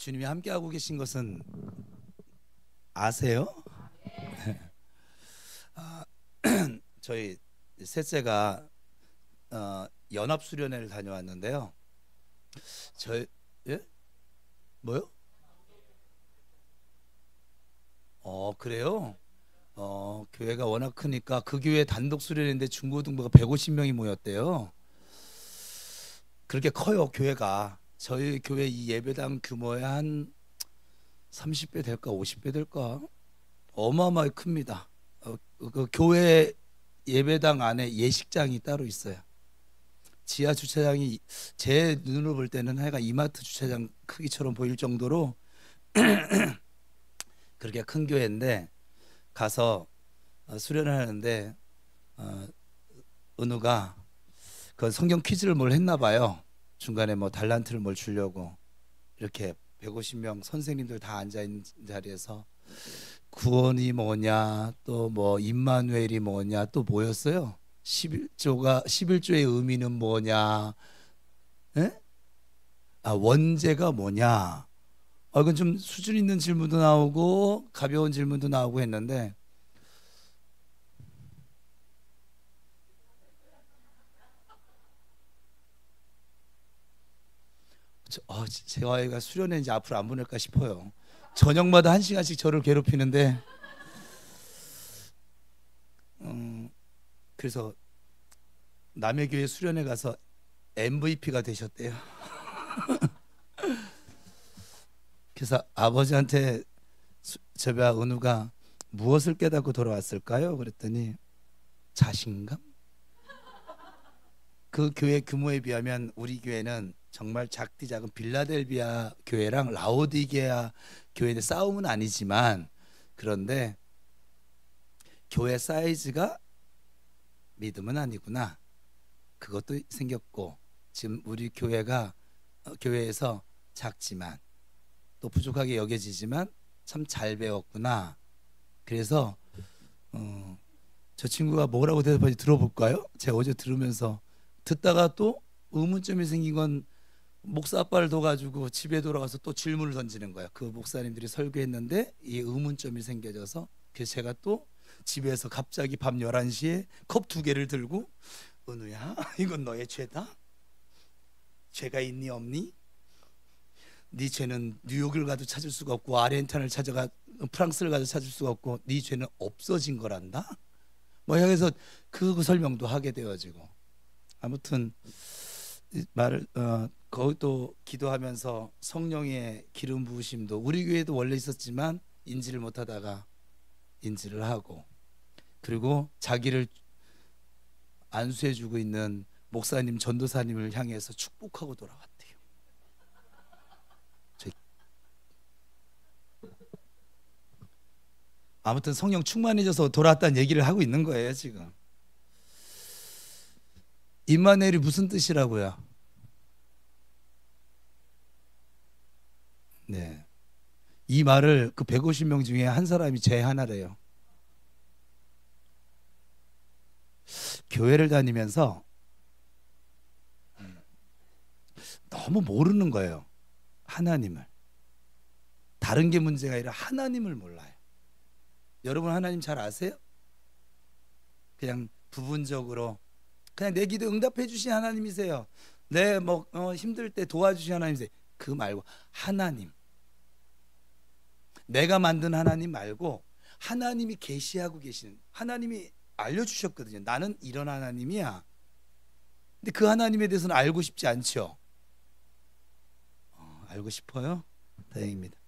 주님이 함께하고 계신 것은 아세요? 아, 저희 셋째가 연합수련회를 다녀왔는데요. 저희 예? 뭐요? 그래요? 교회가 워낙 크니까 그 교회 단독 수련회인데 중고등부가 150명이 모였대요. 그렇게 커요, 교회가. 저희 교회 이 예배당 규모의 한 30배 될까 50배 될까? 어마어마하게 큽니다. 그 교회 예배당 안에 예식장이 따로 있어요. 지하 주차장이 제 눈으로 볼 때는 하여간 이마트 주차장 크기처럼 보일 정도로 그렇게 큰 교회인데 가서 수련을 하는데 은우가 그 성경 퀴즈를 뭘 했나 봐요. 중간에 뭐 달란트를 뭘 주려고 이렇게 150명 선생님들 다 앉아 있는 자리에서 구원이 뭐냐 또 뭐 임마누엘이 뭐냐 또 뭐였어요? 11조의 의미는 뭐냐? 예? 원죄가 뭐냐? 이건 좀 수준 있는 질문도 나오고 가벼운 질문도 나오고 했는데 제 아이가 수련회 이제 앞으로 안 보낼까 싶어요. 저녁마다 1시간씩 저를 괴롭히는데 그래서 남의 교회 수련회 가서 MVP가 되셨대요. 그래서 아버지한테 저가 은우가 무엇을 깨닫고 돌아왔을까요? 그랬더니 자신감? 그 교회 규모에 비하면 우리 교회는 정말 작디 작은 빌라델비아 교회랑 라오디게아 교회의 싸움은 아니지만 그런데 교회 사이즈가 믿음은 아니구나. 그것도 생겼고 지금 우리 교회가 교회에서 작지만 또 부족하게 여겨지지만 참 잘 배웠구나. 그래서 저 친구가 뭐라고 대답하는지 들어볼까요? 제가 어제 들으면서 듣다가 또 의문점이 생긴 건 목사 아빠를 둬가지고 집에 돌아가서 또 질문을 던지는 거야. 그 목사님들이 설교했는데 이 의문점이 생겨져서 그래서 제가 또 집에서 갑자기 밤 11시에 컵 2개를 들고 은우야 이건 너의 죄다? 죄가 있니 없니? 네 죄는 뉴욕을 가도 찾을 수가 없고 아르헨티나를 찾아가 프랑스를 가도 찾을 수가 없고 네 죄는 없어진 거란다? 뭐 해서 그 설명도 하게 되어지고 아무튼 말을 거기도 기도하면서 성령의 기름 부으심도 우리 교회도 원래 있었지만 인지를 못하다가 인지를 하고 그리고 자기를 안수해주고 있는 목사님 전도사님을 향해서 축복하고 돌아왔대요. 아무튼 성령 충만해져서 돌아왔다는 얘기를 하고 있는 거예요. 지금 임마누엘이 무슨 뜻이라고요? 네, 이 말을 그 150명 중에 한 사람이 제 하나래요. 교회를 다니면서 너무 모르는 거예요. 하나님을. 다른 게 문제가 아니라 하나님을 몰라요. 여러분 하나님 잘 아세요? 그냥 부분적으로 그냥 내 기도 응답해 주신 하나님이세요. 내 뭐 힘들 때 도와주신 하나님이세요. 그 말고 하나님, 내가 만든 하나님 말고 하나님이 계시하고 계시는 하나님이 알려주셨거든요. 나는 이런 하나님이야. 근데 그 하나님에 대해서는 알고 싶지 않죠. 알고 싶어요? 다행입니다.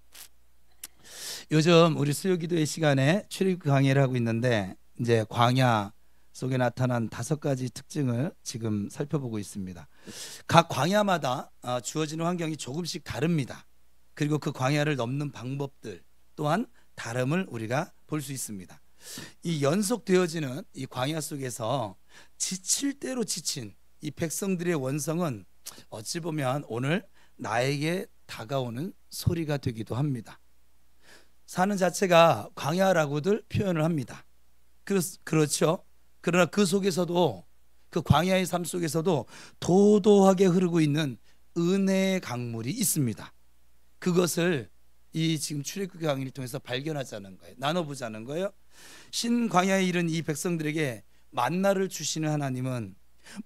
요즘 우리 수요기도의 시간에 출애굽 강의를 하고 있는데 이제 광야 속에 나타난 5가지 특징을 지금 살펴보고 있습니다. 각 광야마다 주어지는 환경이 조금씩 다릅니다. 그리고 그 광야를 넘는 방법들 또한 다름을 우리가 볼 수 있습니다. 이 연속되어지는 이 광야 속에서 지칠 대로 지친 이 백성들의 원성은 어찌 보면 오늘 나에게 다가오는 소리가 되기도 합니다. 사는 자체가 광야라고들 표현을 합니다. 그렇죠. 그러나 그 속에서도 그 광야의 삶 속에서도 도도하게 흐르고 있는 은혜의 강물이 있습니다. 그것을 이 지금 출애굽 강의를 통해서 발견하자는 거예요. 나눠보자는 거예요. 신광야에 이른 이 백성들에게 만나를 주시는 하나님은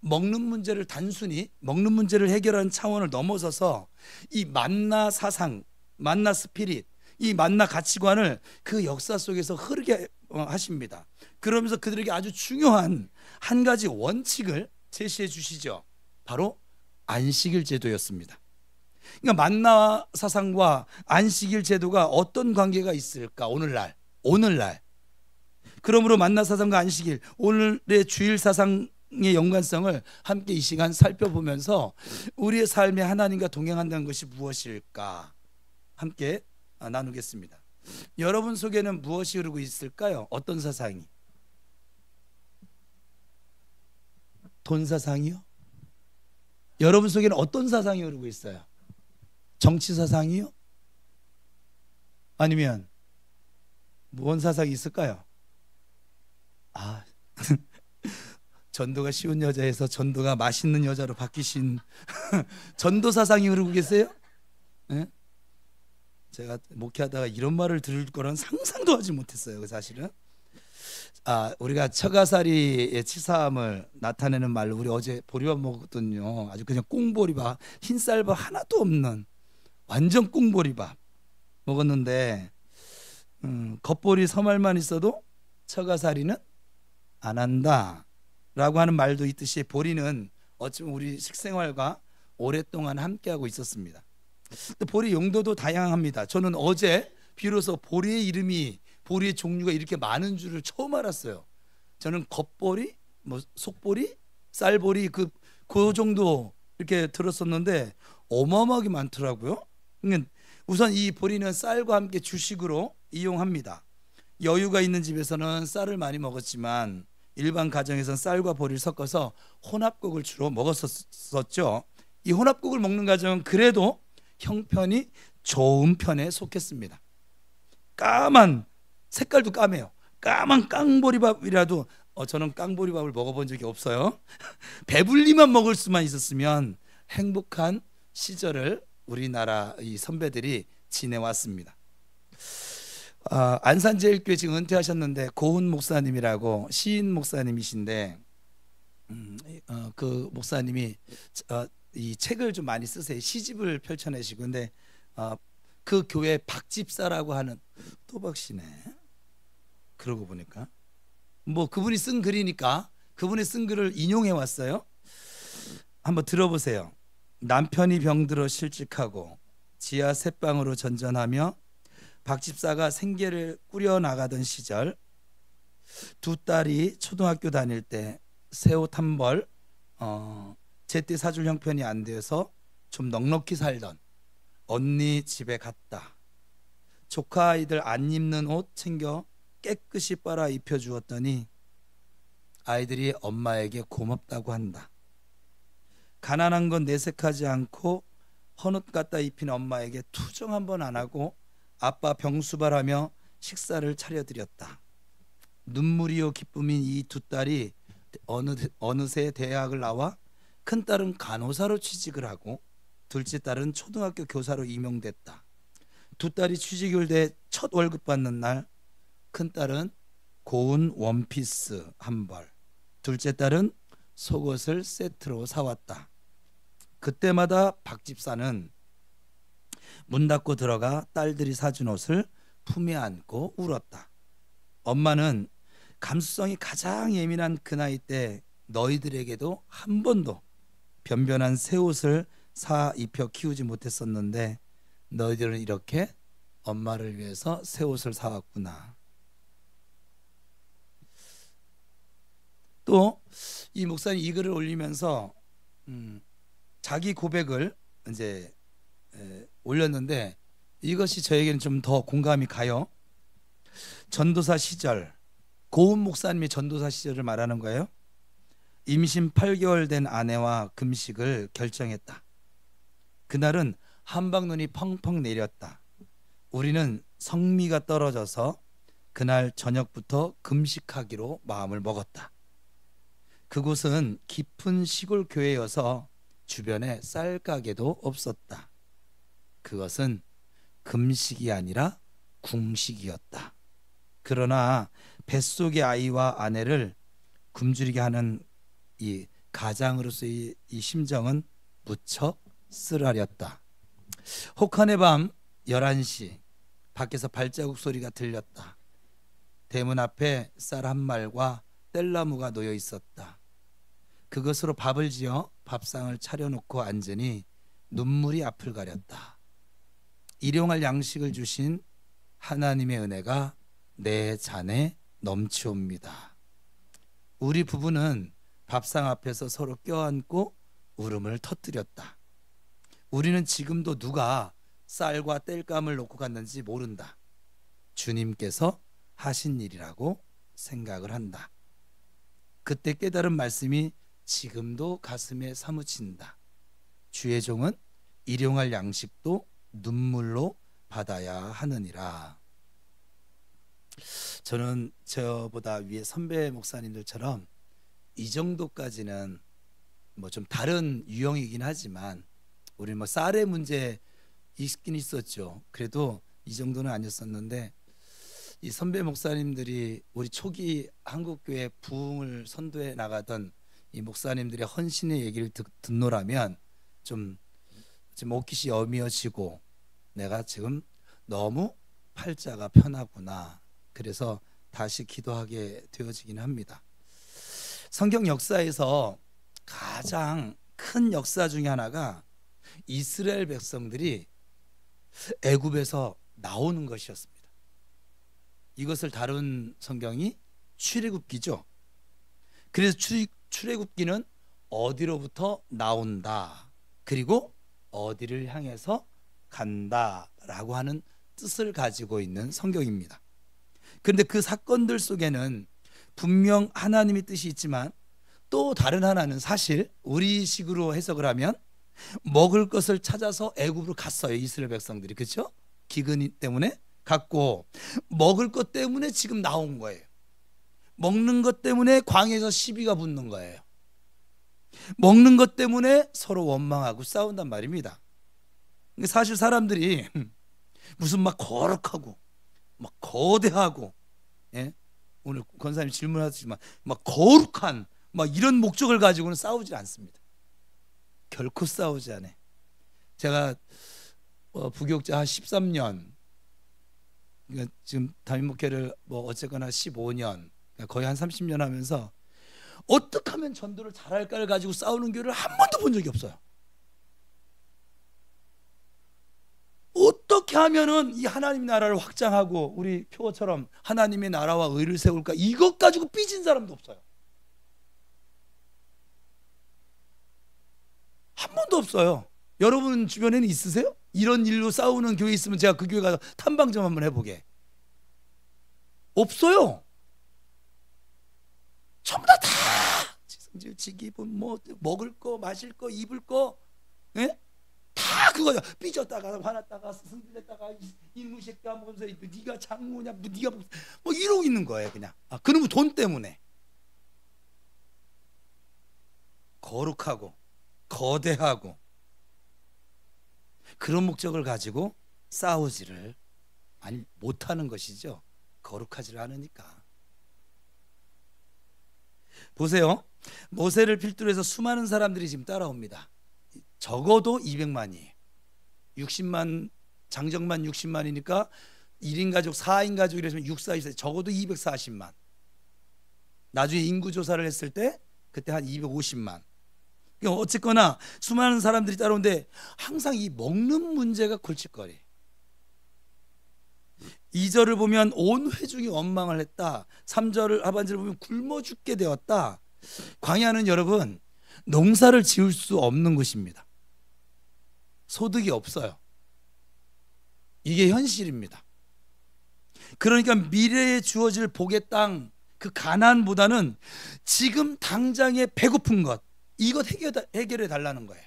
먹는 문제를 단순히 먹는 문제를 해결하는 차원을 넘어서서 이 만나 사상, 만나 스피릿, 이 만나 가치관을 그 역사 속에서 흐르게 하십니다. 그러면서 그들에게 아주 중요한 한 가지 원칙을 제시해 주시죠. 바로 안식일 제도였습니다. 그러니까 만나 사상과 안식일 제도가 어떤 관계가 있을까? 오늘날 그러므로 만나 사상과 안식일, 오늘의 주일 사상의 연관성을 함께 이 시간 살펴보면서 우리의 삶에 하나님과 동행한다는 것이 무엇일까 함께 나누겠습니다. 여러분 속에는 무엇이 흐르고 있을까요? 어떤 사상이? 돈 사상이요? 여러분 속에는 어떤 사상이 흐르고 있어요? 정치 사상이요? 아니면 무언 사상이 있을까요? 전도가 쉬운 여자에서 전도가 맛있는 여자로 바뀌신 전도 사상이 흐르고 계세요? 네? 제가 목회하다가 이런 말을 들을 거란 상상도 하지 못했어요. 사실은 우리가 처가살이의 치사함을 나타내는 말로 우리 어제 보리밥 먹었거든요. 아주 그냥 꽁보리밥, 흰쌀밥 하나도 없는 완전 꽁보리밥 먹었는데 겉보리 서말만 있어도 처가살이는 안 한다 라고 하는 말도 있듯이 보리는 어쩌면 우리 식생활과 오랫동안 함께하고 있었습니다. 또 보리 용도도 다양합니다. 저는 어제 비로소 보리의 이름이, 보리의 종류가 이렇게 많은 줄을 처음 알았어요. 저는 겉보리, 속보리, 쌀보리 그 정도 이렇게 들었었는데 어마어마하게 많더라고요. 우선 이 보리는 쌀과 함께 주식으로 이용합니다. 여유가 있는 집에서는 쌀을 많이 먹었지만 일반 가정에서는 쌀과 보리를 섞어서 혼합국을 주로 먹었었죠. 이 혼합국을 먹는 가정은 그래도 형편이 좋은 편에 속했습니다. 까만, 색깔도 까매요. 까만 깡보리밥이라도 저는 깡보리밥을 먹어본 적이 없어요. 배불리만 먹을 수만 있었으면 행복한 시절을 우리나라 이 선배들이 지내왔습니다. 안산제일교회 지금 은퇴하셨는데 고훈 목사님이라고 시인 목사님이신데 그 목사님이 이 책을 좀 많이 쓰세요. 시집을 펼쳐내시고 근데 그 교회 박집사라고 하는 또박씨네. 그러고 보니까 그분이 쓴 글이니까 그분이 쓴 글을 인용해 왔어요. 한번 들어보세요. 남편이 병들어 실직하고 지하 셋방으로 전전하며 박집사가 생계를 꾸려나가던 시절 두 딸이 초등학교 다닐 때 새 옷 한 벌 제때 사줄 형편이 안 돼서 좀 넉넉히 살던 언니 집에 갔다. 조카 아이들 안 입는 옷 챙겨 깨끗이 빨아 입혀주었더니 아이들이 엄마에게 고맙다고 한다. 가난한 건 내색하지 않고 헌옷 갖다 입힌 엄마에게 투정 한번 안 하고 아빠 병수발하며 식사를 차려드렸다. 눈물이요 기쁨인 이 두 딸이 어느새 대학을 나와 큰딸은 간호사로 취직을 하고 둘째 딸은 초등학교 교사로 임용됐다. 두 딸이 취직을 돼 첫 월급 받는 날 큰딸은 고운 원피스 한 벌, 둘째 딸은 속옷을 세트로 사왔다. 그때마다 박 집사는 문 닫고 들어가 딸들이 사준 옷을 품에 안고 울었다. 엄마는 감수성이 가장 예민한 그 나이 때 너희들에게도 한 번도 변변한 새 옷을 사 입혀 키우지 못했었는데 너희들은 이렇게 엄마를 위해서 새 옷을 사왔구나. 또 이 목사님 이 글을 올리면서 자기 고백을 이제 올렸는데 이것이 저에게는 좀 더 공감이 가요. 전도사 시절, 고은 목사님의 전도사 시절을 말하는 거예요. 임신 8개월 된 아내와 금식을 결정했다. 그날은 한방눈이 펑펑 내렸다. 우리는 성미가 떨어져서 그날 저녁부터 금식하기로 마음을 먹었다. 그곳은 깊은 시골 교회여서 주변에 쌀가게도 없었다. 그것은 금식이 아니라 궁식이었다. 그러나 뱃속의 아이와 아내를 굶주리게 하는 이 가장으로서의 이 심정은 무척 쓰라렸다. 혹한의 밤 11시 밖에서 발자국 소리가 들렸다. 대문 앞에 쌀 한 말과 뗄나무가 놓여 있었다. 그것으로 밥을 지어 밥상을 차려놓고 앉으니 눈물이 앞을 가렸다. 일용할 양식을 주신 하나님의 은혜가 내 잔에 넘치옵니다. 우리 부부는 밥상 앞에서 서로 껴안고 울음을 터뜨렸다. 우리는 지금도 누가 쌀과 땔감을 놓고 갔는지 모른다. 주님께서 하신 일이라고 생각을 한다. 그때 깨달은 말씀이 지금도 가슴에 사무친다. 주의 종은 일용할 양식도 눈물로 받아야 하느니라. 저는 저보다 위에 선배 목사님들처럼 이 정도까지는 뭐 좀 다른 유형이긴 하지만 우리 뭐 쌀의 문제 있긴 있었죠. 그래도 이 정도는 아니었었는데 이 선배 목사님들이 우리 초기 한국교회 부흥을 선도해 나가던 이 목사님들의 헌신의 얘기를 듣노라면 좀 옷깃이 여미어지고 내가 지금 너무 팔자가 편하구나. 그래서 다시 기도하게 되어지긴 합니다. 성경 역사에서 가장 큰 역사 중에 하나가 이스라엘 백성들이 애굽에서 나오는 것이었습니다. 이것을 다룬 성경이 출애굽기죠. 그래서 출애굽기는 어디로부터 나온다, 그리고 어디를 향해서 간다라고 하는 뜻을 가지고 있는 성경입니다. 그런데 그 사건들 속에는 분명 하나님의 뜻이 있지만 또 다른 하나는 사실 우리식으로 해석을 하면 먹을 것을 찾아서 애굽으로 갔어요. 이스라엘 백성들이. 그렇죠? 기근 때문에 갔고 먹을 것 때문에 지금 나온 거예요. 먹는 것 때문에 광야에서 시비가 붙는 거예요. 먹는 것 때문에 서로 원망하고 싸운단 말입니다. 사실 사람들이 무슨 막 거룩하고 막 거대하고, 예? 오늘 권사님 질문하셨지만 막 거룩한 막 이런 목적을 가지고는 싸우지 않습니다. 결코 싸우지 않아요. 제가 부교육자 한 13년, 그러니까 지금 담임 목회를 뭐 어쨌거나 15년, 그러니까 거의 한 30년 하면서 어떻게 하면 전도를 잘할까를 가지고 싸우는 교회를 한 번도 본 적이 없어요. 어떻게 하면은 이 하나님 나라를 확장하고 우리 표어처럼 하나님의 나라와 의를 세울까, 이것 가지고 삐진 사람도 없어요. 한 번도 없어요. 여러분 주변에는 있으세요? 이런 일로 싸우는 교회 있으면 제가 그 교회 가서 탐방 좀 한번 해보게. 없어요. 전부 다 지기 뭐 먹을 거, 마실 거, 입을 거, 예? 다 그거야. 삐졌다가 화났다가 승질냈다가 이놈의 새끼야 하면서 네가 장모냐, 네가 뭐 이러고 있는 거예요. 그냥 그놈의 돈 때문에. 거룩하고 거대하고 그런 목적을 가지고 싸우지를 못하는 것이죠. 거룩하지를 않으니까. 보세요. 모세를 필두로 해서 수많은 사람들이 지금 따라옵니다. 적어도 200만이에요. 60만, 장정만 60만이니까 1인 가족, 4인 가족 이래서 6, 4, 2, 적어도 240만. 나중에 인구조사를 했을 때 그때 한 250만. 어쨌거나 수많은 사람들이 따라오는데 항상 이 먹는 문제가 골칫거리. 2절을 보면 온 회중이 원망을 했다. 3절 하반절을 보면 굶어 죽게 되었다. 광야는 여러분 농사를 지을 수 없는 곳입니다. 소득이 없어요. 이게 현실입니다. 그러니까 미래에 주어질 복의 땅, 그 가나안보다는 지금 당장에 배고픈 것, 이것 해결해 달라는 거예요.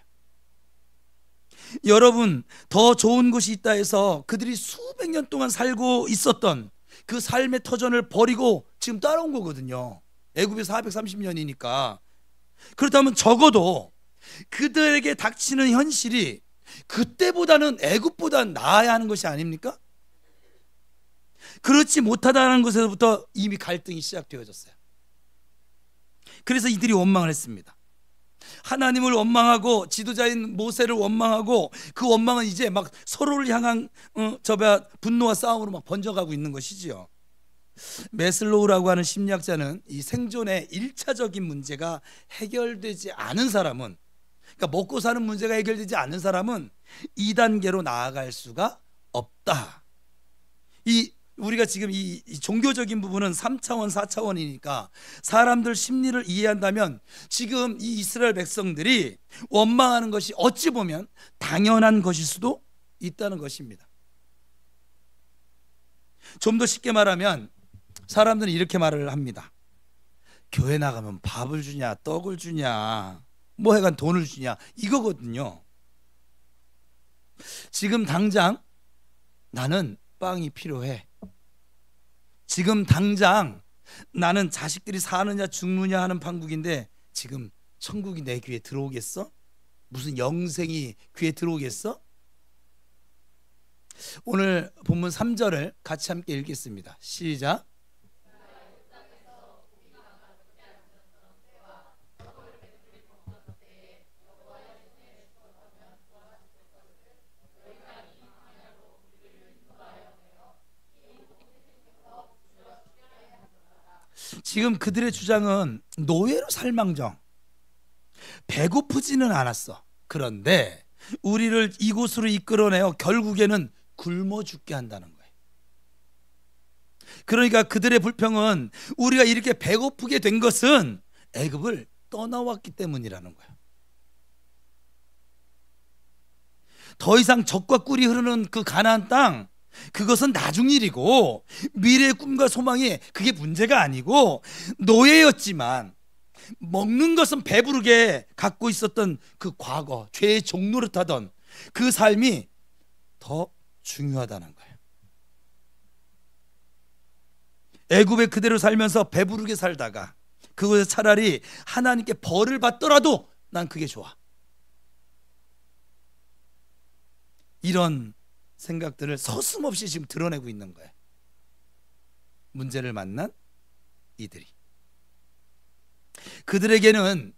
여러분, 더 좋은 곳이 있다 해서 그들이 수백 년 동안 살고 있었던 그 삶의 터전을 버리고 지금 따라온 거거든요. 애굽에서 430년이니까. 그렇다면 적어도 그들에게 닥치는 현실이 그때보다는 애굽보다는 나아야 하는 것이 아닙니까? 그렇지 못하다는 것에서부터 이미 갈등이 시작되어졌어요. 그래서 이들이 원망을 했습니다. 하나님을 원망하고 지도자인 모세를 원망하고, 그 원망은 이제 막 서로를 향한 분노와 싸움으로 막 번져가고 있는 것이지요. 메슬로우라고 하는 심리학자는 이 생존의 1차적인 문제가 해결되지 않은 사람은, 그러니까 먹고 사는 문제가 해결되지 않은 사람은 2단계로 나아갈 수가 없다. 우리가 지금 이 종교적인 부분은 3차원, 4차원이니까 사람들 심리를 이해한다면 지금 이 이스라엘 백성들이 원망하는 것이 어찌 보면 당연한 것일 수도 있다는 것입니다. 좀 더 쉽게 말하면 사람들은 이렇게 말을 합니다. 교회 나가면 밥을 주냐, 떡을 주냐, 뭐 해간 돈을 주냐, 이거거든요. 지금 당장 나는 빵이 필요해. 지금 당장 나는 자식들이 사느냐 죽느냐 하는 판국인데 지금 천국이 내 귀에 들어오겠어? 무슨 영생이 귀에 들어오겠어? 오늘 본문 3절을 같이 함께 읽겠습니다. 시작. 지금 그들의 주장은 노예로 살망정 배고프지는 않았어. 그런데 우리를 이곳으로 이끌어내어 결국에는 굶어 죽게 한다는 거예요. 그러니까 그들의 불평은 우리가 이렇게 배고프게 된 것은 애굽을 떠나왔기 때문이라는 거예요. 더 이상 젖과 꿀이 흐르는 그 가나안 땅, 그것은 나중 일이고 미래의 꿈과 소망이 그게 문제가 아니고, 노예였지만 먹는 것은 배부르게 갖고 있었던 그 과거, 죄의 종노릇하던 그 삶이 더 중요하다는 거예요. 애굽에 그대로 살면서 배부르게 살다가 그곳에 차라리 하나님께 벌을 받더라도 난 그게 좋아. 이런 생각들을 서슴없이 지금 드러내고 있는 거예요. 문제를 만난 이들이. 그들에게는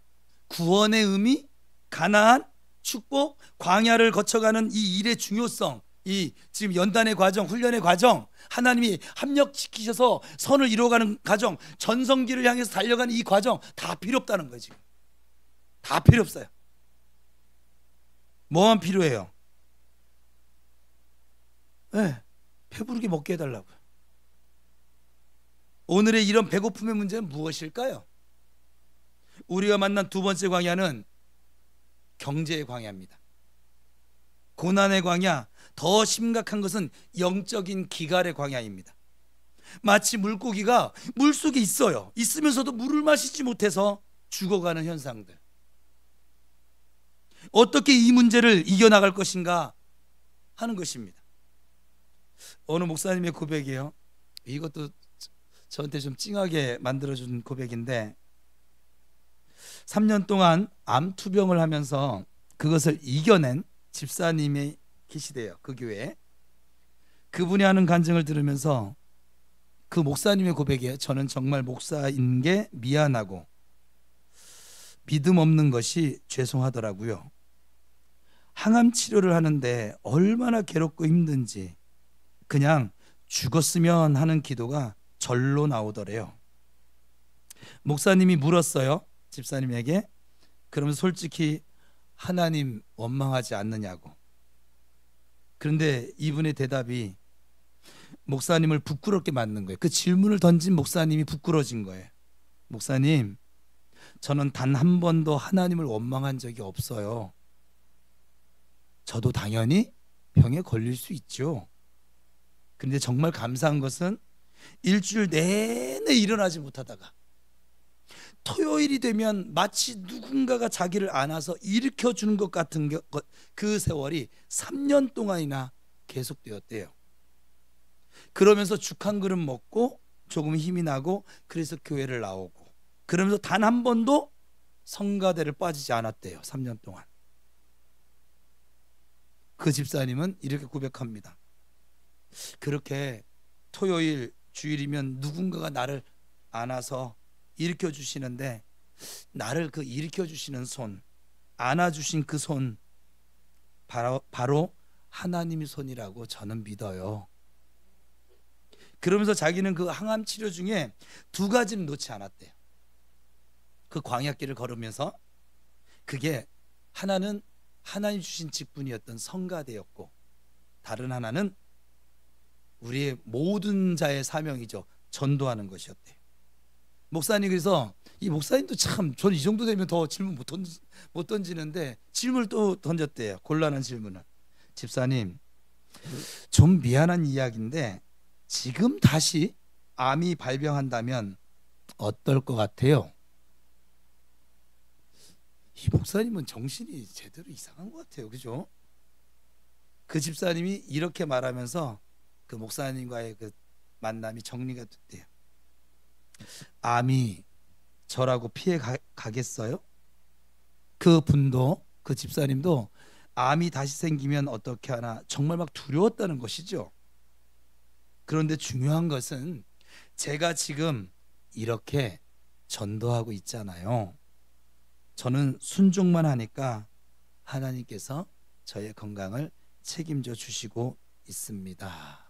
구원의 의미, 가나안, 축복, 광야를 거쳐가는 이 일의 중요성, 이 지금 연단의 과정, 훈련의 과정, 하나님이 합력시키셔서 선을 이루어가는 과정, 전성기를 향해서 달려가는 이 과정 다 필요 없다는 거예요. 지금 다 필요 없어요. 뭐만 필요해요? 네, 배부르게 먹게 해달라고요. 오늘의 이런 배고픔의 문제는 무엇일까요? 우리가 만난 두 번째 광야는 경제의 광야입니다. 고난의 광야, 더 심각한 것은 영적인 기갈의 광야입니다. 마치 물고기가 물속에 있어요. 있으면서도 물을 마시지 못해서 죽어가는 현상들. 어떻게 이 문제를 이겨나갈 것인가 하는 것입니다. 어느 목사님의 고백이에요. 이것도 저한테 좀 찡하게 만들어준 고백인데, 3년 동안 암투병을 하면서 그것을 이겨낸 집사님이 계시대요. 그 교회에. 그분이 하는 간증을 들으면서 그 목사님의 고백이에요. 저는 정말 목사인 게 미안하고 믿음 없는 것이 죄송하더라고요. 항암 치료를 하는데 얼마나 괴롭고 힘든지 그냥 죽었으면 하는 기도가 절로 나오더래요. 목사님이 물었어요. 집사님에게. 그러면서 솔직히 하나님 원망하지 않느냐고. 그런데 이분의 대답이 목사님을 부끄럽게 만든 거예요. 그 질문을 던진 목사님이 부끄러진 거예요. 목사님, 저는 단 한 번도 하나님을 원망한 적이 없어요. 저도 당연히 병에 걸릴 수 있죠. 그런데 정말 감사한 것은 일주일 내내 일어나지 못하다가 토요일이 되면 마치 누군가가 자기를 안아서 일으켜주는 것 같은 그 세월이 3년 동안이나 계속되었대요. 그러면서 죽 한 그릇 먹고 조금 힘이 나고, 그래서 교회를 나오고, 그러면서 단 한 번도 성가대를 빠지지 않았대요. 3년 동안. 그 집사님은 이렇게 고백합니다. 그렇게 토요일 주일이면 누군가가 나를 안아서 일으켜 주시는데, 나를 그 일으켜 주시는 손, 안아주신 그 손, 바로 하나님의 손이라고 저는 믿어요. 그러면서 자기는 그 항암 치료 중에 두 가지는 놓지 않았대요. 그 광야길을 걸으면서 그게 하나는 하나님 주신 직분이었던 성가대였고, 다른 하나는 우리의 모든 자의 사명이죠. 전도하는 것이었대요. 목사님, 그래서 이 목사님도 참, 저는 이 정도 되면 더 질문 못 던지는데 질문을 또 던졌대요. 곤란한 질문을. 집사님, 좀 미안한 이야기인데 지금 다시 암이 발병한다면 어떨 것 같아요? 이 목사님은 정신이 제대로 이상한 것 같아요. 그죠? 그 집사님이 이렇게 말하면서 그 목사님과의 그 만남이 정리가 됐대요. 암이 저라고 피해 가겠어요? 그 분도, 그 집사님도 암이 다시 생기면 어떻게 하나 정말 막 두려웠다는 것이죠. 그런데 중요한 것은 제가 지금 이렇게 전도하고 있잖아요. 저는 순종만 하니까 하나님께서 저의 건강을 책임져 주시고 있습니다.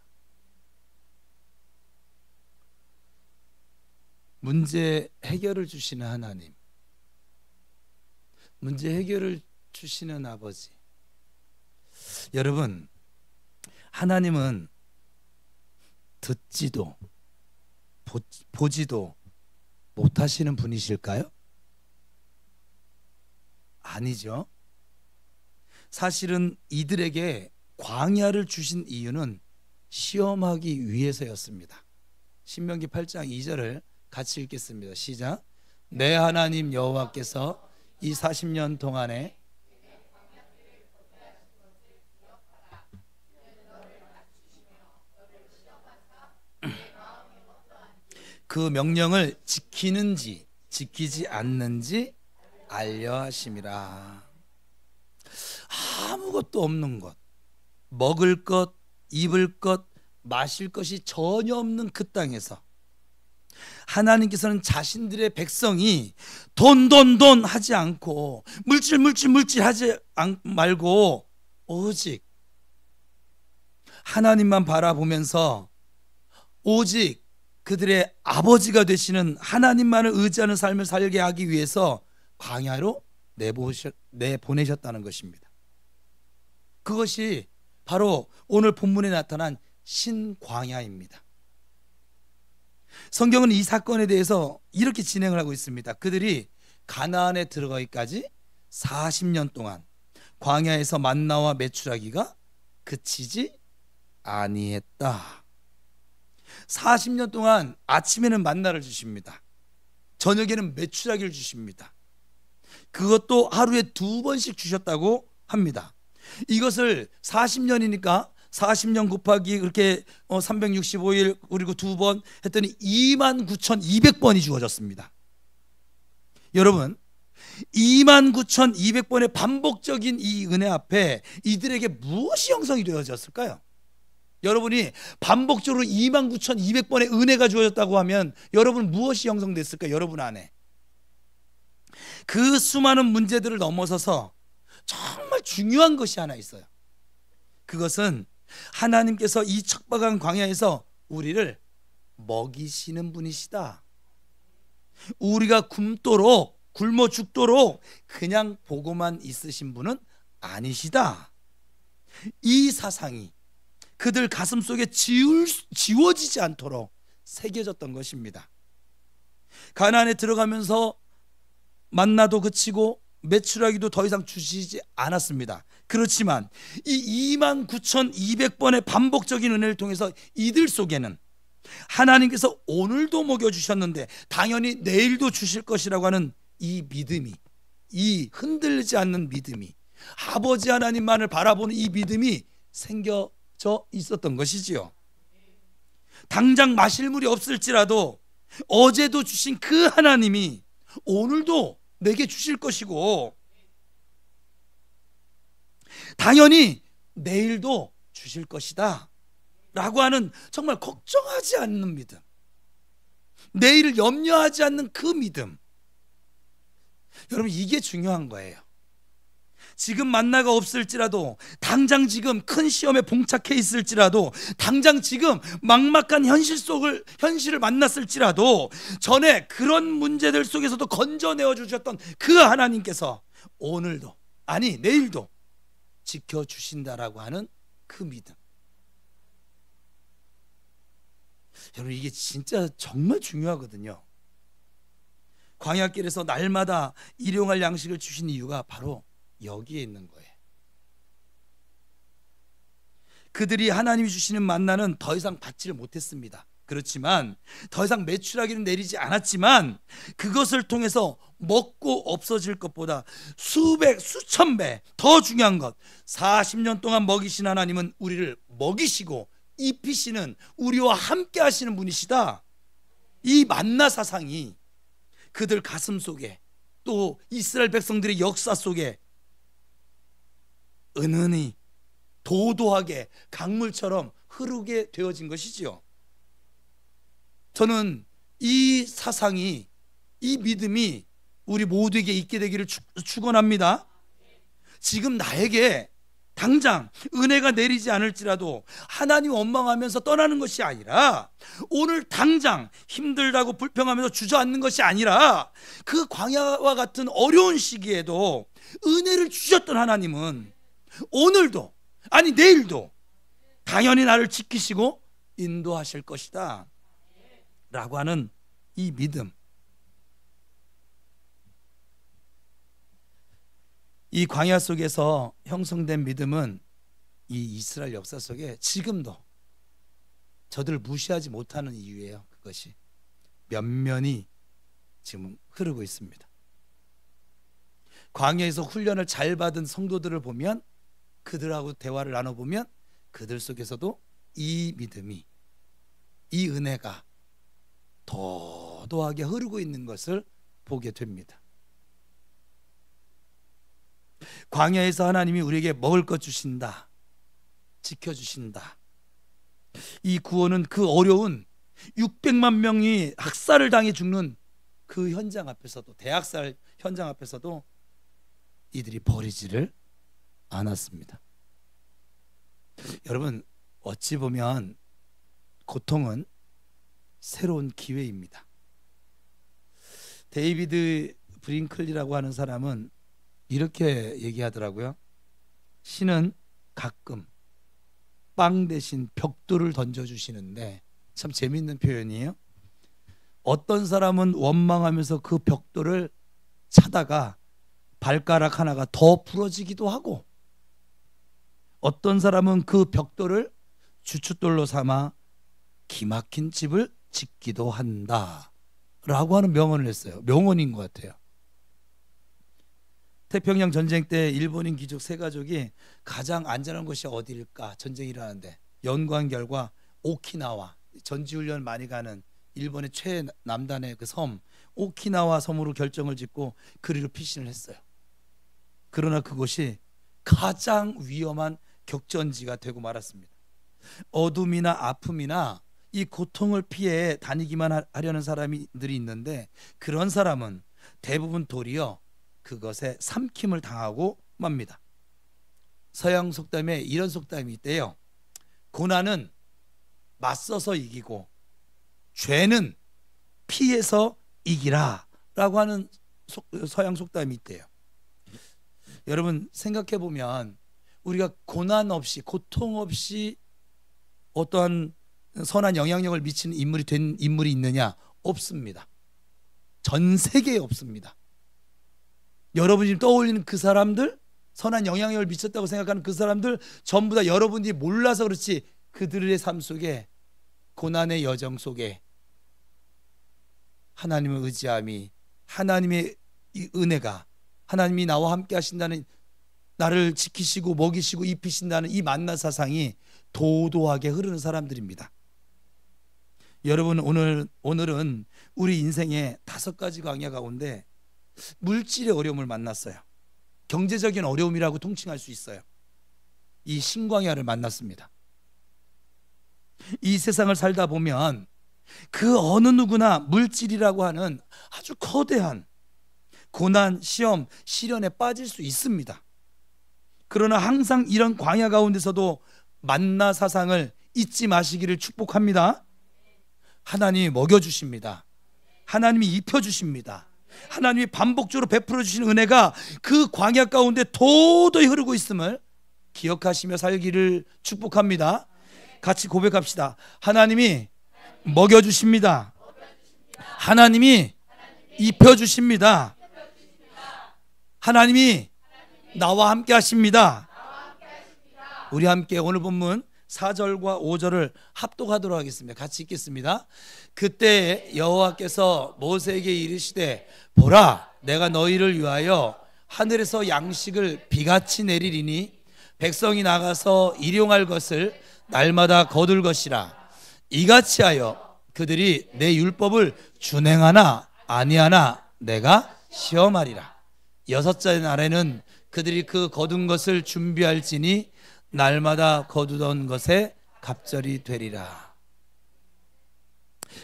문제 해결을 주시는 하나님, 문제 해결을 주시는 아버지. 여러분, 하나님은 듣지도 보지도 못하시는 분이실까요? 아니죠. 사실은 이들에게 광야를 주신 이유는 시험하기 위해서였습니다. 신명기 8장 2절을 같이 읽겠습니다. 시작. 내 하나님 여호와께서 이 40년 동안에 그 명령을 지키는지 지키지 않는지 알려 하심이라. 아무것도 없는 것, 먹을 것, 입을 것, 마실 것이 전혀 없는 그 땅에서 하나님께서는 자신들의 백성이 돈 하지 않고 물질 하지 말고 오직 하나님만 바라보면서 오직 그들의 아버지가 되시는 하나님만을 의지하는 삶을 살게 하기 위해서 광야로 내보내셨다는 것입니다. 그것이 바로 오늘 본문에 나타난 신광야입니다. 성경은 이 사건에 대해서 이렇게 진행을 하고 있습니다. 그들이 가나안에 들어가기까지 40년 동안 광야에서 만나와 메추라기가 그치지 아니했다. 40년 동안 아침에는 만나를 주십니다. 저녁에는 메추라기를 주십니다. 그것도 하루에 2번씩 주셨다고 합니다. 이것을 40년이니까 40년 곱하기 그렇게 365일 그리고 2번 했더니 29,200번이 주어졌습니다. 여러분, 29,200번의 반복적인 이 은혜 앞에 이들에게 무엇이 형성이 되어졌을까요? 여러분이 반복적으로 29,200번의 은혜가 주어졌다고 하면 여러분 무엇이 형성됐을까요? 여러분 안에 그 수많은 문제들을 넘어서서 정말 중요한 것이 하나 있어요. 그것은 하나님께서 이 척박한 광야에서 우리를 먹이시는 분이시다. 우리가 굶어 죽도록 그냥 보고만 있으신 분은 아니시다. 이 사상이 그들 가슴 속에 지워지지 않도록 새겨졌던 것입니다. 가나안에 들어가면서 만나도 그치고 메추라기도 더 이상 주시지 않았습니다. 그렇지만 이 29,200번의 반복적인 은혜를 통해서 이들 속에는 하나님께서 오늘도 먹여주셨는데 당연히 내일도 주실 것이라고 하는 이 믿음이, 이 흔들리지 않는 믿음이, 아버지 하나님만을 바라보는 이 믿음이 생겨져 있었던 것이지요. 당장 마실 물이 없을지라도 어제도 주신 그 하나님이 오늘도 내게 주실 것이고, 당연히 내일도 주실 것이다 라고 하는, 정말 걱정하지 않는 믿음, 내일을 염려하지 않는 그 믿음. 여러분, 이게 중요한 거예요. 지금 만나가 없을지라도, 당장 지금 큰 시험에 봉착해 있을지라도, 당장 지금 막막한 현실을 만났을지라도, 전에 그런 문제들 속에서도 건져내어 주셨던 그 하나님께서 오늘도, 아니 내일도 지켜주신다라고 하는 그 믿음. 여러분, 이게 진짜 정말 중요하거든요. 광야길에서 날마다 일용할 양식을 주신 이유가 바로 여기에 있는 거예요. 그들이 하나님이 주시는 만나는 더 이상 받지를 못했습니다. 그렇지만 더 이상 메추라기는 내리지 않았지만, 그것을 통해서 먹고 없어질 것보다 수백 수천 배 더 중요한 것, 40년 동안 먹이신 하나님은 우리를 먹이시고 입히시는, 우리와 함께 하시는 분이시다. 이 만나 사상이 그들 가슴 속에, 또 이스라엘 백성들의 역사 속에 은은히 도도하게 강물처럼 흐르게 되어진 것이지요. 저는 이 사상이, 이 믿음이 우리 모두에게 있게 되기를 축원합니다. 지금 나에게 당장 은혜가 내리지 않을지라도 하나님 원망하면서 떠나는 것이 아니라, 오늘 당장 힘들다고 불평하면서 주저앉는 것이 아니라, 그 광야와 같은 어려운 시기에도 은혜를 주셨던 하나님은 오늘도, 아니 내일도 당연히 나를 지키시고 인도하실 것이다 라고 하는 이 믿음. 이 광야 속에서 형성된 믿음은 이 이스라엘 역사 속에 지금도 저들을 무시하지 못하는 이유예요. 그것이 면면이 지금 흐르고 있습니다. 광야에서 훈련을 잘 받은 성도들을 보면, 그들하고 대화를 나눠보면 그들 속에서도 이 믿음이, 이 은혜가 도도하게 흐르고 있는 것을 보게 됩니다. 광야에서 하나님이 우리에게 먹을 것 주신다, 지켜주신다. 이 구원은 그 어려운 600만 명이 학살을 당해 죽는 그 현장 앞에서도, 대학살 현장 앞에서도 이들이 버리지를 않았습니다. 여러분, 어찌 보면 고통은 새로운 기회입니다. 데이비드 브링클리라고 하는 사람은 이렇게 얘기하더라고요. 신은 가끔 빵 대신 벽돌을 던져주시는데, 참 재미있는 표현이에요. 어떤 사람은 원망하면서 그 벽돌을 차다가 발가락 하나가 더 부러지기도 하고, 어떤 사람은 그 벽돌을 주춧돌로 삼아 기막힌 집을 짓기도 한다 라고 하는 명언을 했어요. 명언인 것 같아요. 태평양 전쟁 때 일본인 귀족 세 가족이 가장 안전한 곳이 어디일까 전쟁이 일어나는데, 연구한 결과 오키나와, 전지훈련 많이 가는 일본의 최남단의 그 섬 오키나와 섬으로 결정을 짓고 그리로 피신을 했어요. 그러나 그곳이 가장 위험한 격전지가 되고 말았습니다. 어둠이나 아픔이나 이 고통을 피해 다니기만 하려는 사람들이 있는데, 그런 사람은 대부분 도리어 그것에 삼킴을 당하고 맙니다. 서양 속담에 이런 속담이 있대요. 고난은 맞서서 이기고 죄는 피해서 이기라 라고 하는 서양 속담이 있대요. 여러분, 생각해 보면 우리가 고난 없이, 고통 없이 어떠한 선한 영향력을 미치는 인물이 있느냐? 없습니다. 전 세계에 없습니다. 여러분이 지금 떠올리는 그 사람들, 선한 영향력을 미쳤다고 생각하는 그 사람들, 전부 다 여러분이 몰라서 그렇지, 그들의 삶 속에, 고난의 여정 속에 하나님을 의지함이, 하나님의 이 은혜가, 하나님이 나와 함께 하신다는, 나를 지키시고 먹이시고 입히신다는 이 만나 사상이 도도하게 흐르는 사람들입니다. 여러분, 오늘은 우리 인생의 5가지 광야 가운데 물질의 어려움을 만났어요. 경제적인 어려움이라고 통칭할 수 있어요. 이 신광야를 만났습니다. 이 세상을 살다 보면 그 어느 누구나 물질이라고 하는 아주 거대한 고난, 시험, 시련에 빠질 수 있습니다. 그러나 항상 이런 광야 가운데서도 만나 사상을 잊지 마시기를 축복합니다. 하나님이 먹여주십니다. 하나님이 입혀주십니다. 하나님이 반복적으로 베풀어 주시는 은혜가 그 광야 가운데 도도히 흐르고 있음을 기억하시며 살기를 축복합니다. 같이 고백합시다. 하나님이 먹여주십니다. 하나님이 입혀주십니다. 하나님이 나와 함께 하십니다. 우리 함께 오늘 본문 4절과 5절을 합독하도록 하겠습니다. 같이 읽겠습니다. 그때 여호와께서 모세에게 이르시되 보라, 내가 너희를 위하여 하늘에서 양식을 비같이 내리리니 백성이 나가서 일용할 것을 날마다 거둘 것이라. 이같이 하여 그들이 내 율법을 준행하나 아니하나 내가 시험하리라. 6째 날에는 그들이 그 거둔 것을 준비할지니 날마다 거두던 것에 갑절이 되리라.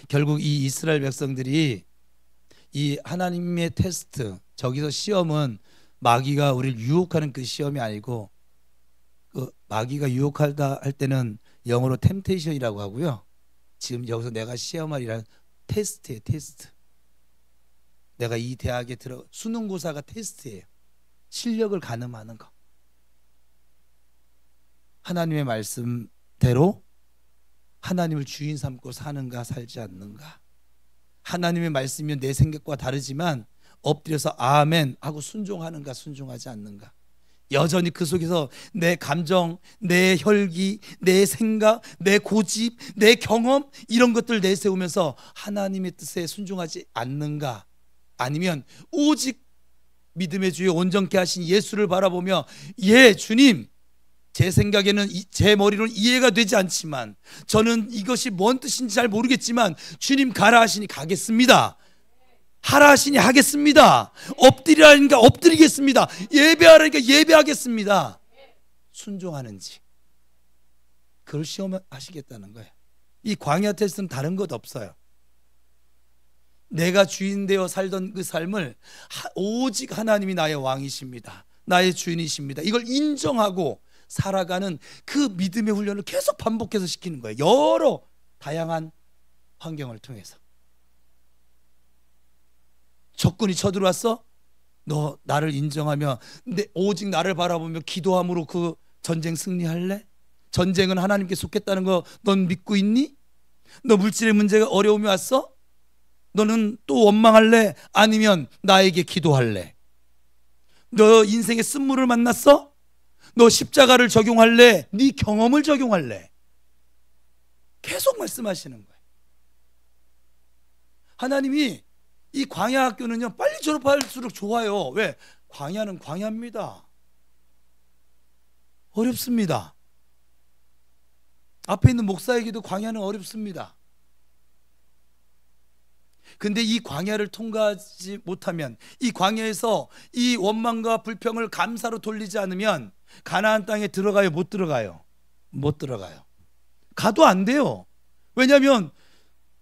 결국 이 이스라엘 백성들이 이 하나님의 테스트, 저기서 시험은 마귀가 우리를 유혹하는 그 시험이 아니고, 그 마귀가 유혹하다 할 때는 영어로 템테이션이라고 하고요. 지금 여기서 내가 시험하리라는 테스트예요. 테스트. 내가 이 대학에 들어, 수능고사가 테스트예요. 실력을 가늠하는 거. 하나님의 말씀대로 하나님을 주인 삼고 사는가 살지 않는가. 하나님의 말씀이면 내 생각과 다르지만 엎드려서 아멘 하고 순종하는가 순종하지 않는가. 여전히 그 속에서 내 감정, 내 혈기, 내 생각, 내 고집, 내 경험 이런 것들 내세우면서 하나님의 뜻에 순종하지 않는가. 아니면 오직 믿음의 주여 온전케 하신 예수를 바라보며 예 주님, 제 생각에는 제 머리로는 이해가 되지 않지만 저는 이것이 뭔 뜻인지 잘 모르겠지만 주님 가라 하시니 가겠습니다. 하라 하시니 하겠습니다. 엎드리라니까 엎드리겠습니다. 예배하라니까 예배하겠습니다. 순종하는지 그걸 시험하시겠다는 거예요. 이 광야 테스트는 다른 것 없어요. 내가 주인 되어 살던 그 삶을 오직 하나님이 나의 왕이십니다. 나의 주인이십니다. 이걸 인정하고 살아가는 그 믿음의 훈련을 계속 반복해서 시키는 거예요. 여러 다양한 환경을 통해서. 적군이 쳐들어왔어? 너 나를 인정하며 오직 나를 바라보며 기도함으로 그 전쟁 승리할래? 전쟁은 하나님께 속했다는 거 넌 믿고 있니? 너 물질의 문제가 어려움이 왔어? 너는 또 원망할래? 아니면 나에게 기도할래? 너 인생의 쓴물을 만났어? 너 십자가를 적용할래? 네 경험을 적용할래? 계속 말씀하시는 거예요. 하나님이 이 광야 학교는요 빨리 졸업할수록 좋아요. 왜? 광야는 광야입니다. 어렵습니다. 앞에 있는 목사에게도 광야는 어렵습니다. 근데 이 광야를 통과하지 못하면, 이 광야에서 이 원망과 불평을 감사로 돌리지 않으면 가나안 땅에 들어가요? 못 들어가요? 못 들어가요. 가도 안 돼요. 왜냐하면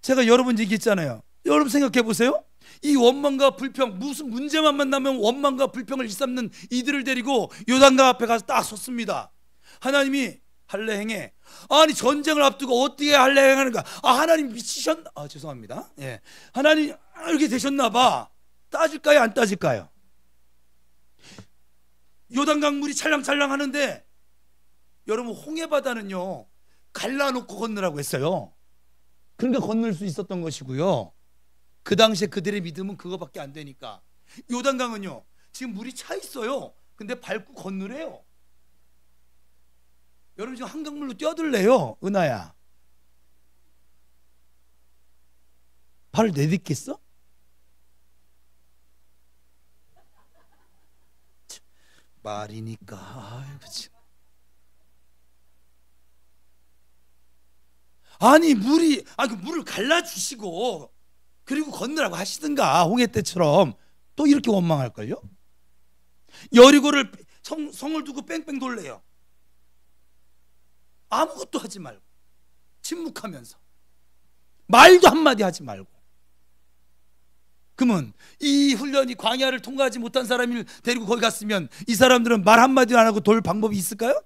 제가 여러 번 얘기했잖아요. 여러분 생각해 보세요. 이 원망과 불평, 무슨 문제만 만나면 원망과 불평을 일삼는 이들을 데리고 요단강 앞에 가서 딱 섰습니다. 하나님이 할례 행해. 아니 전쟁을 앞두고 어떻게 할례 행하는가? 하나님 미치셨나? 죄송합니다. 예, 하나님 이렇게 되셨나 봐. 따질까요? 안 따질까요? 요단강 물이 찰랑찰랑 하는데 여러분 홍해바다는요 갈라놓고 건너라고 했어요. 그러니까 건널 수 있었던 것이고요. 그 당시에 그들의 믿음은 그거밖에 안 되니까. 요단강은요 지금 물이 차 있어요. 근데 밟고 건너래요. 여러분 지금 한강물로 뛰어들래요. 은하야 발을 내딛겠어? 말이니까. 아이고 참. 아니 물이 그 물을 갈라주시고 그리고 건너라고 하시든가 홍해 때처럼. 또 이렇게 원망할걸요? 여리고를 성을 두고 뺑뺑 돌래요. 아무것도 하지 말고 침묵하면서 말도 한마디 하지 말고. 그러면 이 훈련이 광야를 통과하지 못한 사람을 데리고 거기 갔으면 이 사람들은 말 한마디 안 하고 돌 방법이 있을까요?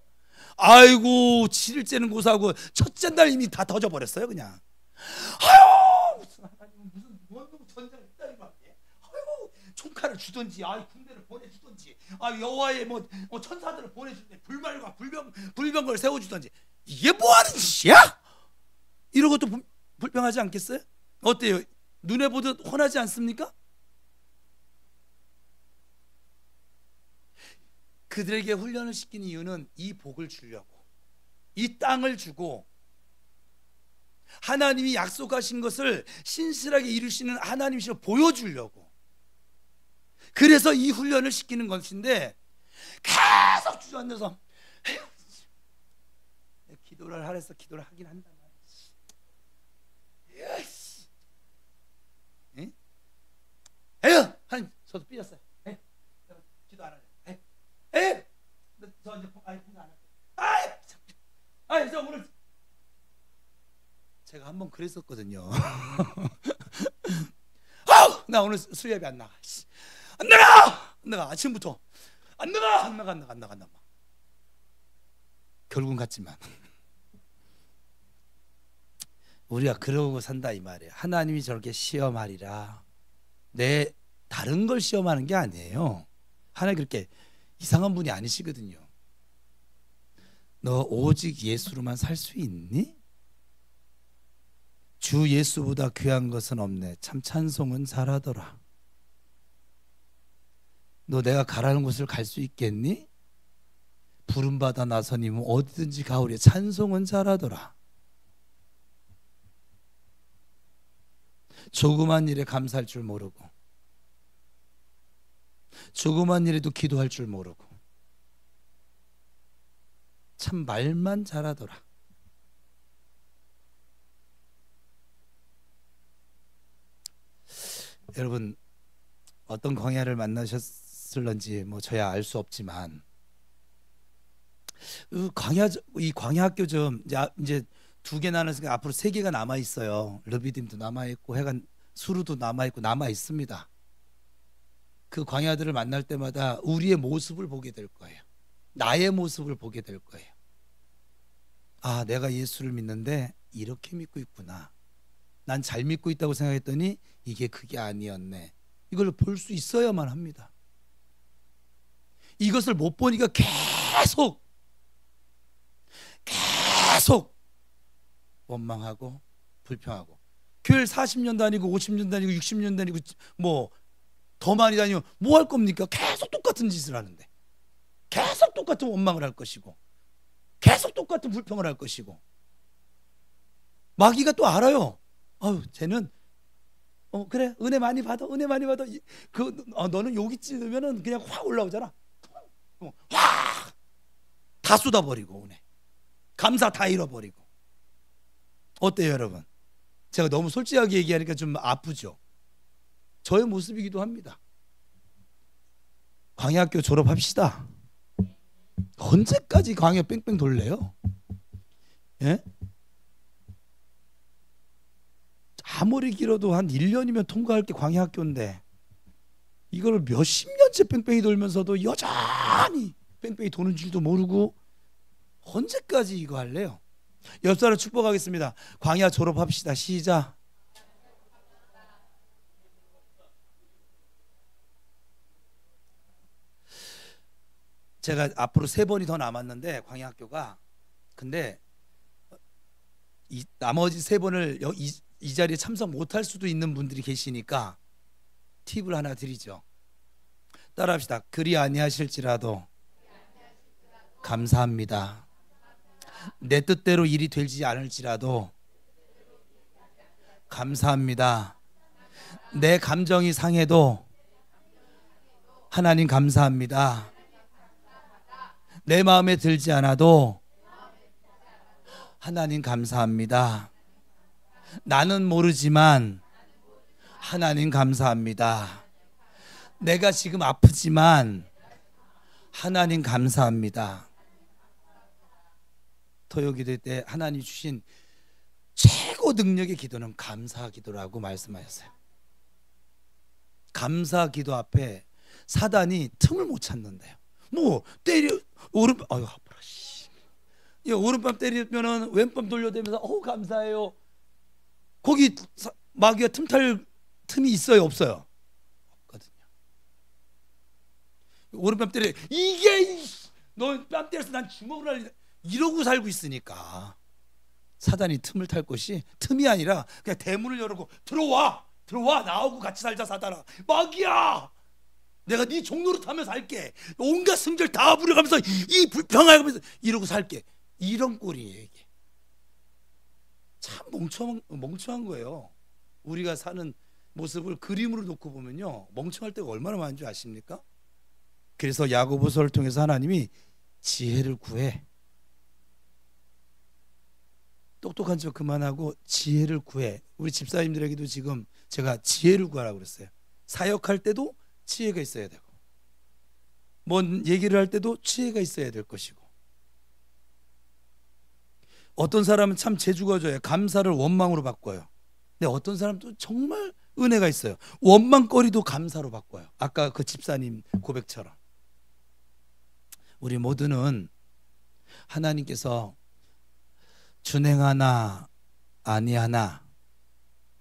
아이고 7일째는 고사하고 첫째 날 이미 다 터져버렸어요. 그냥 아유 무슨 하나님 무슨 원동 전쟁을 했다 이 말이에요. 아이고 총칼을 주든지 군대를 보내주든지 여호와의 천사들을 보내주든지 불말과 불병걸 세워주든지 이게 뭐하는 짓이야? 이런 것도 불평하지 않겠어요? 어때요? 눈에 보듯 훤하지 않습니까? 그들에게 훈련을 시킨 이유는 이 복을 주려고, 이 땅을 주고 하나님이 약속하신 것을 신실하게 이루시는 하나님이시로 보여주려고. 그래서 이 훈련을 시키는 것인데 계속 주저앉아서 기도를 하래서 기도를 하긴 한단 말이지. 에휴, 하나님 저도 삐졌어요. 기도 안 할래. 저 이제 공부 안 할래. 저 오늘 제가 한번 그랬었거든요. 나 오늘 수요예배 안 나가. 안 나가. 아침부터 안 나가. 결국은 갔지만 우리가 그러고 산다 이 말이에요. 하나님이 저렇게 시험하리라. 내 다른 걸 시험하는 게 아니에요. 하나님 그렇게 이상한 분이 아니시거든요. 너 오직 예수로만 살 수 있니? 주 예수보다 귀한 것은 없네. 참 찬송은 잘하더라. 너 내가 가라는 곳을 갈 수 있겠니? 부름받아 나서니면 어디든지 가오리. 찬송은 잘하더라. 조그만 일에 감사할 줄 모르고 조그만 일에도 기도할 줄 모르고 참 말만 잘하더라. 여러분 어떤 광야를 만나셨을런지 저야 알 수 없지만 이 광야 학교 좀 이제 2개 나눠서 앞으로 3개가 남아 있어요. 르비딤도 남아 있고 해간 수루도 남아 있고 남아 있습니다. 그 광야들을 만날 때마다 우리의 모습을 보게 될 거예요. 나의 모습을 보게 될 거예요. 아, 내가 예수를 믿는데 이렇게 믿고 있구나. 난 잘 믿고 있다고 생각했더니 이게 그게 아니었네. 이걸 볼 수 있어야만 합니다. 이것을 못 보니까 계속 원망하고 불평하고, 교회를 40년 다니고 50년 다니고 60년 다니고 더 많이 다니면 뭐 할 겁니까? 계속 똑같은 짓을 하는데 계속 똑같은 원망을 할 것이고 계속 똑같은 불평을 할 것이고, 마귀가 또 알아요. 쟤는 그래 은혜 많이 받아. 너는 여기 찌르면은 그냥 확 올라오잖아. 확 다 쏟아버리고 은혜 감사 다 잃어버리고. 어때요 여러분? 제가 너무 솔직하게 얘기하니까 좀 아프죠? 저의 모습이기도 합니다. 광야학교 졸업합시다. 언제까지 광야 뺑뺑 돌래요? 예? 아무리 길어도 한 1년이면 통과할 게 광야학교인데 이걸 몇십 년째 뺑뺑이 돌면서도 여전히 뺑뺑이 도는 줄도 모르고 언제까지 이거 할래요? 옆 사람 축복하겠습니다. 광야 졸업합시다. 시작. 제가 앞으로 3번이 더 남았는데 광야학교가, 근데 나머지 3번을 이 자리에 참석 못할 수도 있는 분들이 계시니까 팁을 하나 드리죠. 따라합시다. 그리 아니하실지라도 감사합니다. 내 뜻대로 일이 되지 않을지라도 감사합니다. 내 감정이 상해도 하나님 감사합니다. 내 마음에 들지 않아도 하나님 감사합니다. 나는 모르지만 하나님 감사합니다. 내가 지금 아프지만 하나님 감사합니다. 토요 기도 때 하나님이 주신 최고 능력의 기도는 감사 기도라고 말씀하셨어요. 감사 기도 앞에 사단이 틈을 못 찾는데요. 뭐 때려 오른밤 아유 아파라 씨. 오른밤 때리면은 왼밤 돌려대면서 감사해요. 거기 마귀가 틈탈 틈이 있어요, 없어요? 없거든요. 오른밤 때려 이게 너 뺨 때려서 난 주먹을 할래 이러고 살고 있으니까 사단이 틈을 탈 것이 틈이 아니라 그냥 대문을 열고 들어와 나오고 같이 살자 사단아. 마귀야 내가 네 종노릇 하면서 살게. 온갖 승절 다 부려가면서 이 불평하면서 이러고 살게. 이런 꼴이에요 이게. 참 멍청한 거예요. 우리가 사는 모습을 그림으로 놓고 보면요 멍청할 때가 얼마나 많은 줄 아십니까? 그래서 야고보서를 통해서 하나님이 지혜를 구해. 똑똑한 척 그만하고 지혜를 구해. 우리 집사님들에게도 지금 제가 지혜를 구하라고 그랬어요. 사역할 때도 지혜가 있어야 되고 뭔 얘기를 할 때도 지혜가 있어야 될 것이고 어떤 사람은 참 재주가 좋아요. 감사를 원망으로 바꿔요. 근데 어떤 사람도 정말 은혜가 있어요. 원망거리도 감사로 바꿔요. 아까 그 집사님 고백처럼 우리 모두는 하나님께서 준행하나 아니하나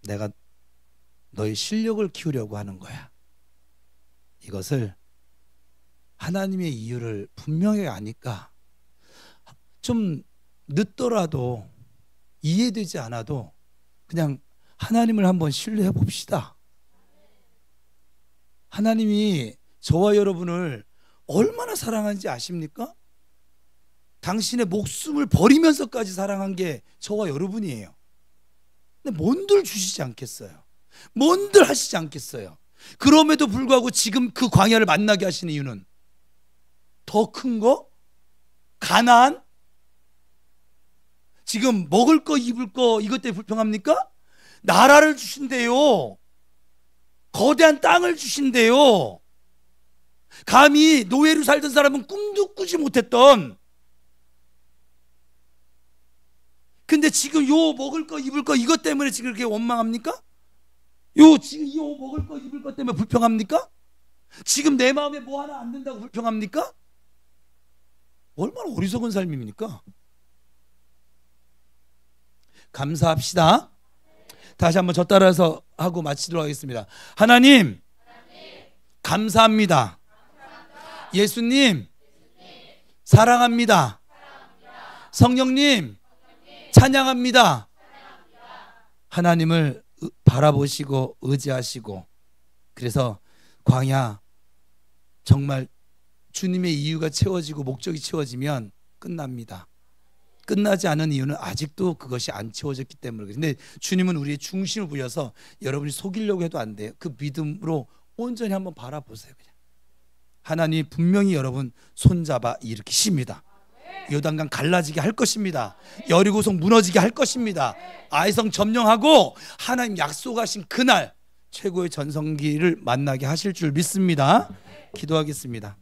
내가 너의 실력을 키우려고 하는 거야. 이것을 하나님의 이유를 분명히 아니까 좀 늦더라도 이해되지 않아도 그냥 하나님을 한번 신뢰해 봅시다. 하나님이 저와 여러분을 얼마나 사랑하는지 아십니까? 당신의 목숨을 버리면서까지 사랑한 게 저와 여러분이에요. 근데 뭔들 주시지 않겠어요? 뭔들 하시지 않겠어요? 그럼에도 불구하고 지금 그 광야를 만나게 하시는 이유는 더 큰 거? 가나안? 지금 먹을 거 입을 거 이것 때문에 불평합니까? 나라를 주신대요. 거대한 땅을 주신대요. 감히 노예로 살던 사람은 꿈도 꾸지 못했던. 근데 지금 요 먹을 거 입을 거 이것 때문에 지금 그렇게 원망합니까? 지금 요 먹을 거 입을 거 때문에 불평합니까? 지금 내 마음에 뭐 하나 안 된다고 불평합니까? 얼마나 어리석은 삶입니까? 감사합시다. 다시 한번 저 따라서 하고 마치도록 하겠습니다. 하나님 감사합니다. 예수님 사랑합니다. 성령님 찬양합니다. 하나님을 바라보시고 의지하시고 그래서 광야 정말 주님의 이유가 채워지고 목적이 채워지면 끝납니다. 끝나지 않은 이유는 아직도 그것이 안 채워졌기 때문에. 근데 주님은 우리의 중심을 부여서 여러분이 속이려고 해도 안 돼요. 그 믿음으로 온전히 한번 바라보세요. 그냥 하나님이 분명히 여러분 손잡아 일으키십니다. 요단강 갈라지게 할 것입니다. 여리고성 무너지게 할 것입니다. 아이성 점령하고 하나님 약속하신 그날 최고의 전성기를 만나게 하실 줄 믿습니다. 기도하겠습니다.